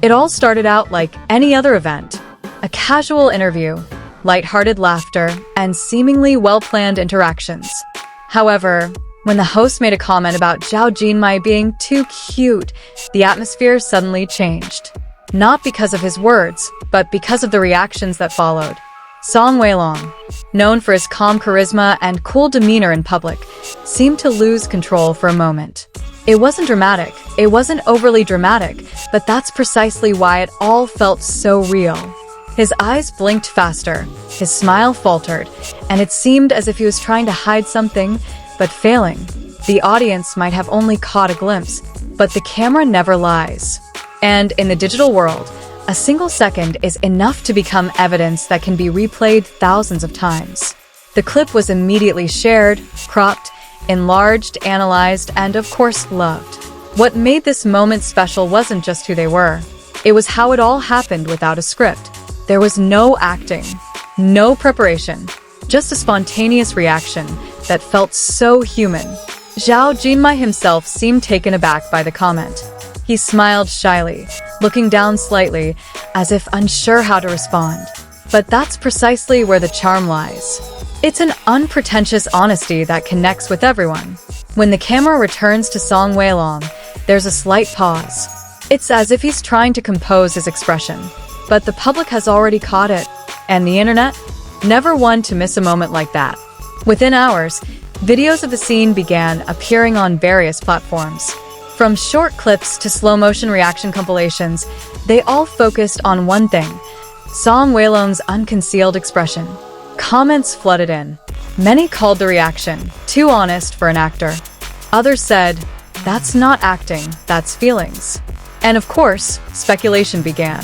It all started out like any other event. A casual interview, lighthearted laughter, and seemingly well-planned interactions. However, when the host made a comment about Zhao Jinmai being too cute, the atmosphere suddenly changed. Not because of his words, but because of the reactions that followed. Song Weilong, known for his calm charisma and cool demeanor in public, seemed to lose control for a moment. It wasn't dramatic, it wasn't overly dramatic, but that's precisely why it all felt so real. His eyes blinked faster, his smile faltered, and it seemed as if he was trying to hide something, but failing. The audience might have only caught a glimpse, but the camera never lies. And in the digital world, a single second is enough to become evidence that can be replayed thousands of times. The clip was immediately shared, cropped, enlarged, analyzed, and of course loved. What made this moment special wasn't just who they were. It was how it all happened without a script. There was no acting, no preparation, just a spontaneous reaction that felt so human. Zhao Jinmai himself seemed taken aback by the comment. He smiled shyly, looking down slightly, as if unsure how to respond. But that's precisely where the charm lies. It's an unpretentious honesty that connects with everyone. When the camera returns to Song Weilong, there's a slight pause. It's as if he's trying to compose his expression. But the public has already caught it, and the internet? Never one to miss a moment like that. Within hours, videos of the scene began appearing on various platforms. From short clips to slow-motion reaction compilations, they all focused on one thing: Song Weilong's unconcealed expression. Comments flooded in. Many called the reaction too honest for an actor. Others said, "That's not acting, that's feelings." And of course, speculation began.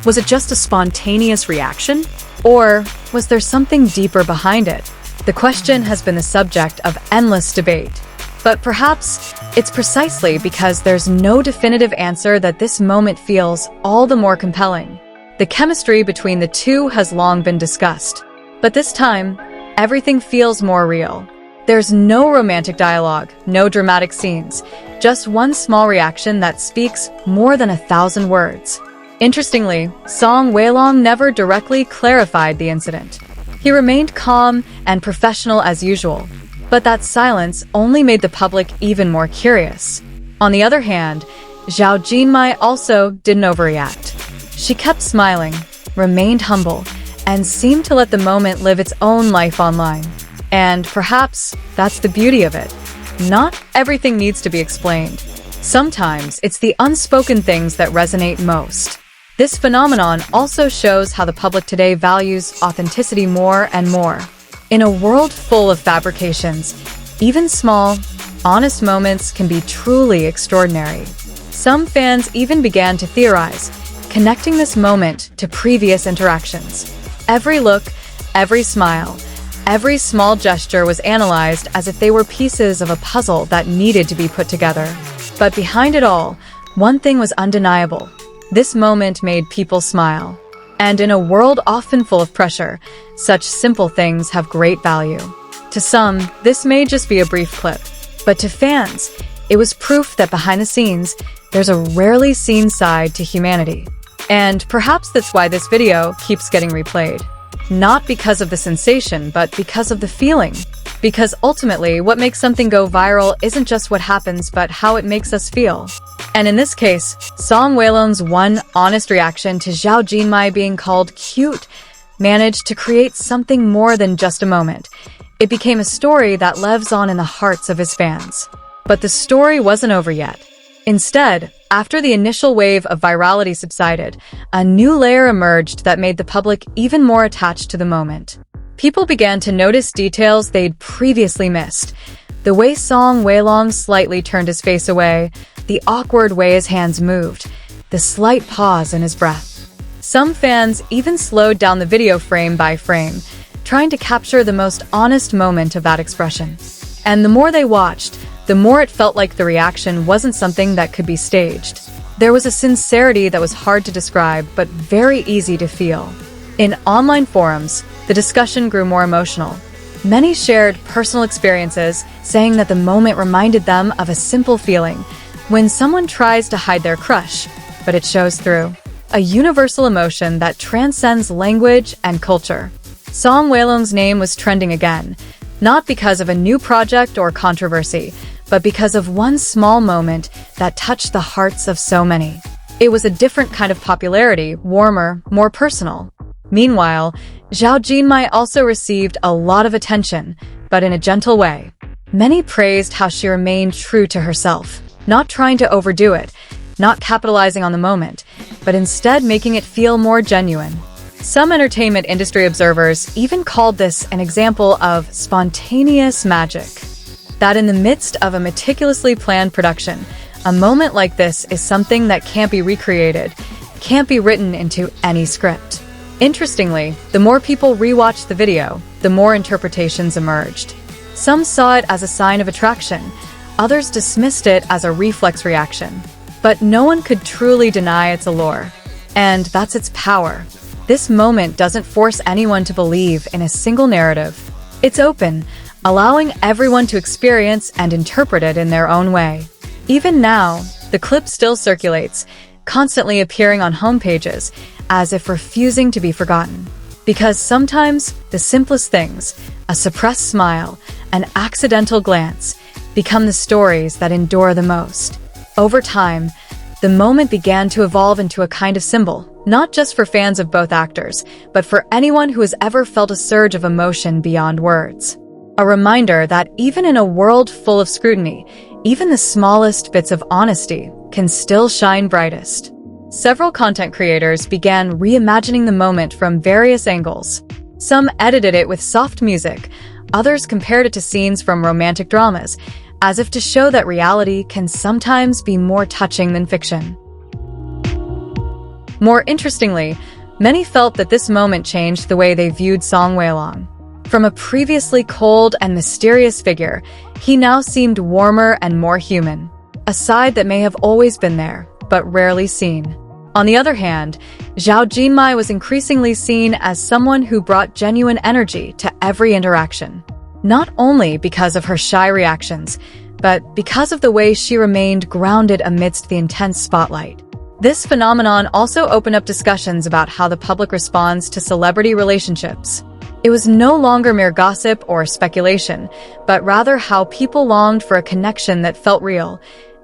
Was it just a spontaneous reaction? Or was there something deeper behind it? The question has been the subject of endless debate. But perhaps it's precisely because there's no definitive answer that this moment feels all the more compelling. The chemistry between the two has long been discussed. But this time, everything feels more real. There's no romantic dialogue, no dramatic scenes, just one small reaction that speaks more than 1,000 words. Interestingly, Song Weilong never directly clarified the incident. He remained calm and professional as usual, but that silence only made the public even more curious. On the other hand, Zhao Jinmai also didn't overreact. She kept smiling, remained humble, and seemed to let the moment live its own life online. And perhaps that's the beauty of it. Not everything needs to be explained. Sometimes it's the unspoken things that resonate most. This phenomenon also shows how the public today values authenticity more and more. In a world full of fabrications, even small, honest moments can be truly extraordinary. Some fans even began to theorize, connecting this moment to previous interactions. Every look, every smile, every small gesture was analyzed as if they were pieces of a puzzle that needed to be put together. But behind it all, one thing was undeniable. This moment made people smile. And in a world often full of pressure, such simple things have great value. To some, this may just be a brief clip. But to fans, it was proof that behind the scenes, there's a rarely seen side to humanity. And perhaps that's why this video keeps getting replayed. Not because of the sensation, but because of the feeling. Because ultimately, what makes something go viral isn't just what happens, but how it makes us feel. And in this case, Song Weilong's one honest reaction to Zhao Jinmai being called cute managed to create something more than just a moment. It became a story that lives on in the hearts of his fans. But the story wasn't over yet. Instead, after the initial wave of virality subsided, a new layer emerged that made the public even more attached to the moment. People began to notice details they'd previously missed. The way Song Weilong slightly turned his face away, the awkward way his hands moved, the slight pause in his breath. Some fans even slowed down the video frame by frame, trying to capture the most honest moment of that expression. And the more they watched, the more it felt like the reaction wasn't something that could be staged. There was a sincerity that was hard to describe, but very easy to feel. In online forums, the discussion grew more emotional. Many shared personal experiences, saying that the moment reminded them of a simple feeling, when someone tries to hide their crush, but it shows through. a universal emotion that transcends language and culture. Song Weilong's name was trending again, not because of a new project or controversy, but because of one small moment that touched the hearts of so many. It was a different kind of popularity, warmer, more personal. Meanwhile, Zhao Jinmai also received a lot of attention, but in a gentle way. Many praised how she remained true to herself, not trying to overdo it, not capitalizing on the moment, but instead making it feel more genuine. Some entertainment industry observers even called this an example of spontaneous magic. That in the midst of a meticulously planned production, a moment like this is something that can't be recreated, can't be written into any script. Interestingly, the more people rewatched the video, the more interpretations emerged. Some saw it as a sign of attraction, others dismissed it as a reflex reaction. But no one could truly deny its allure. And that's its power. This moment doesn't force anyone to believe in a single narrative. It's open, allowing everyone to experience and interpret it in their own way. Even now, the clip still circulates, constantly appearing on homepages, as if refusing to be forgotten. Because sometimes, the simplest things, a suppressed smile, an accidental glance, become the stories that endure the most. Over time, the moment began to evolve into a kind of symbol, not just for fans of both actors, but for anyone who has ever felt a surge of emotion beyond words. A reminder that even in a world full of scrutiny, even the smallest bits of honesty can still shine brightest. Several content creators began reimagining the moment from various angles. Some edited it with soft music, others compared it to scenes from romantic dramas, as if to show that reality can sometimes be more touching than fiction. More interestingly, many felt that this moment changed the way they viewed Song Weilong. From a previously cold and mysterious figure, he now seemed warmer and more human, a side that may have always been there, but rarely seen. On the other hand, Zhao Jinmai was increasingly seen as someone who brought genuine energy to every interaction. Not only because of her shy reactions, but because of the way she remained grounded amidst the intense spotlight. This phenomenon also opened up discussions about how the public responds to celebrity relationships. It was no longer mere gossip or speculation, but rather how people longed for a connection that felt real,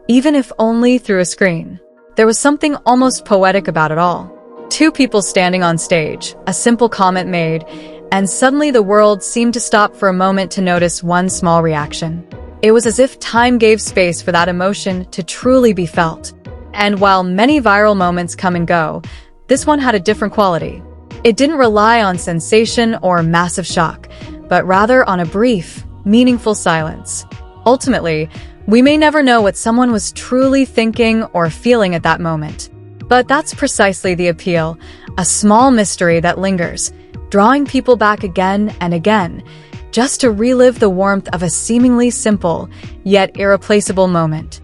even if only through a screen. There was something almost poetic about it all. Two people standing on stage, a simple comment made, and suddenly the world seemed to stop for a moment to notice one small reaction. It was as if time gave space for that emotion to truly be felt. And while many viral moments come and go, this one had a different quality. It didn't rely on sensation or massive shock, but rather on a brief, meaningful silence. Ultimately, we may never know what someone was truly thinking or feeling at that moment. But that's precisely the appeal, a small mystery that lingers, drawing people back again and again, just to relive the warmth of a seemingly simple, yet irreplaceable moment.